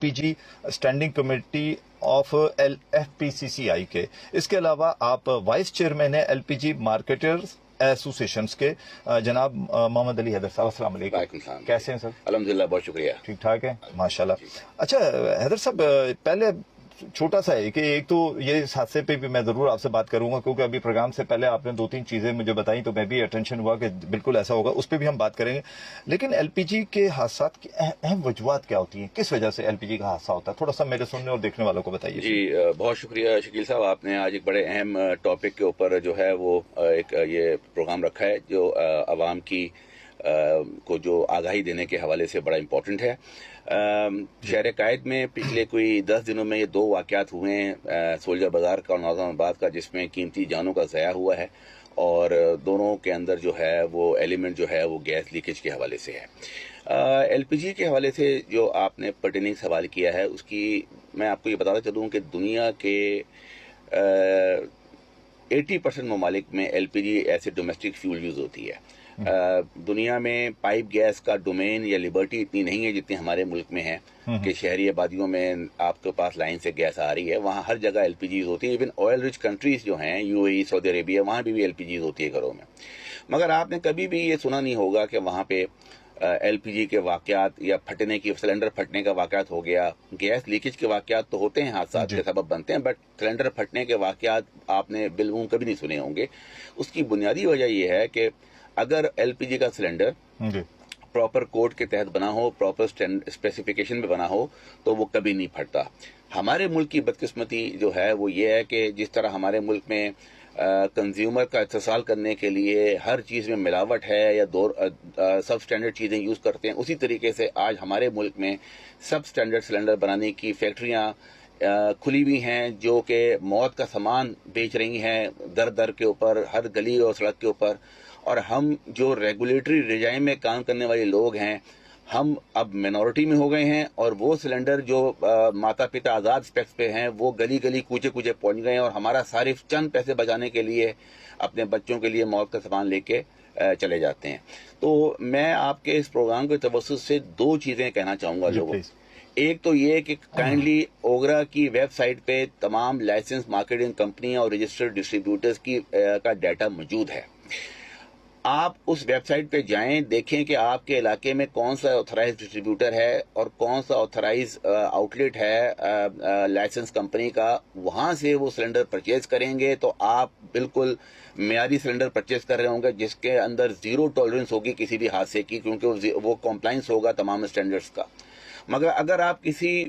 P G standing committee of FPCCI के, इसके अलावा आप वाइस चेयरमैन है LPG मार्केटर्स एसोसिएशंस के। जनाब मोहम्मद अली हैदर साहब, अस्सलाम वालेकुम। कैसे हैं सर? अल्हम्दुलिल्लाह, बहुत शुक्रिया। ठीक ठाक है, माशाल्लाह। अच्छा हैदर साहब, पहले छोटा सा है कि एक तो ये इस हादसे पे भी मैं जरूर आपसे बात करूंगा, क्योंकि अभी प्रोग्राम से पहले आपने 2-3 चीजें मुझे बताई तो मैं भी अटेंशन हुआ कि बिल्कुल ऐसा होगा, उस पर भी हम बात करेंगे। लेकिन LPG के हादसा की अहम वजूहत क्या होती हैं, किस वजह से LPG का हादसा होता है, थोड़ा सा मेरे सुनने और देखने वालों को बताइए। जी, बहुत शुक्रिया शकील साहब, आपने आज एक बड़े अहम टॉपिक के ऊपर जो है वो एक ये प्रोग्राम रखा है जो आवाम की को जो आगाही देने के हवाले से बड़ा इम्पोर्टेंट है। शहर कायद में पिछले कोई 10 दिनों में ये 2 वाक़यात हुए हैं, सोल्जर बाज़ार का और नौजवानाबाद का, जिसमें कीमती जानों का ज़या हुआ है, और दोनों के अंदर जो है वो एलिमेंट जो है वो गैस लीकेज के हवाले से है। LPG के हवाले से जो आपने पर्टिनिंग सवाल किया है, उसकी मैं आपको ये बताना चलूँ कि दुनिया के 80% ममालिक में LPG ऐसे डोमेस्टिक फ्यूल यूज़ होती है। दुनिया में पाइप गैस का डोमेन या लिबर्टी इतनी नहीं है जितनी हमारे मुल्क में है कि शहरी आबादियों में आपके पास लाइन से गैस आ रही है। वहाँ हर जगह LPG होती है। इवन ऑयल रिच कंट्रीज जो हैं, UAE, सऊदी अरेबिया, वहाँ भी LPG होती है घरों में। मगर आपने कभी भी ये सुना नहीं होगा कि वहाँ पे LPG के वाक़यात या फटने की, सिलेंडर फटने का वाक़यात हो गया। गैस लीकेज के वाक़यात तो होते हैं, हादसा के सबब बनते हैं, बट सिलेंडर फटने के वाक़यात आपने बिल्कुल कभी नहीं सुने होंगे। उसकी बुनियादी वजह यह है कि अगर LPG का सिलेंडर प्रॉपर कोड के तहत बना हो, प्रॉपर स्पेसिफिकेशन में बना हो, तो वो कभी नहीं फटता। हमारे मुल्क की बदकिस्मती जो है वो ये है कि जिस तरह हमारे मुल्क में कंज्यूमर का इस्तेसाल करने के लिए हर चीज़ में मिलावट है या सब स्टैंडर्ड चीज़ें यूज़ करते हैं, उसी तरीके से आज हमारे मुल्क में सब स्टैंडर्ड सिलेंडर बनाने की फैक्ट्रियाँ खुली हुई हैं, जो कि मौत का सामान बेच रही हैं दर दर के ऊपर, हर गली और सड़क के ऊपर। और हम जो रेगुलेटरी रिजाइम में काम करने वाले लोग हैं, हम अब मिनॉरिटी में हो गए हैं, और वो सिलेंडर जो माता पिता आज़ाद स्पेक्स पे हैं वो गली गली कूचे कूचे पहुंच गए हैं, और हमारा सारिफ चंद पैसे बचाने के लिए अपने बच्चों के लिए मौत का सामान लेके चले जाते हैं। तो मैं आपके इस प्रोग्राम के तवज्जुह से 2 चीज़ें कहना चाहूँगा लोगों को। एक तो ये कि काइंडली ओगरा की वेबसाइट पे तमाम लाइसेंस मार्केटिंग कंपनियां और रजिस्टर्ड डिस्ट्रीब्यूटर्स की का डाटा मौजूद है। आप उस वेबसाइट पे जाएं, देखें कि आपके इलाके में कौन सा ऑथराइज डिस्ट्रीब्यूटर है और कौन सा ऑथराइज आउटलेट है लाइसेंस कंपनी का। वहां से वो सिलेंडर परचेज करेंगे तो आप बिल्कुल मियारी सिलेंडर परचेज कर रहे होंगे, जिसके अंदर 0 टॉलरेंस होगी किसी भी हादसे की, क्योंकि वो कॉम्प्लाइंस होगा तमाम स्टैंडर्ड्स का। मगर अगर आप किसी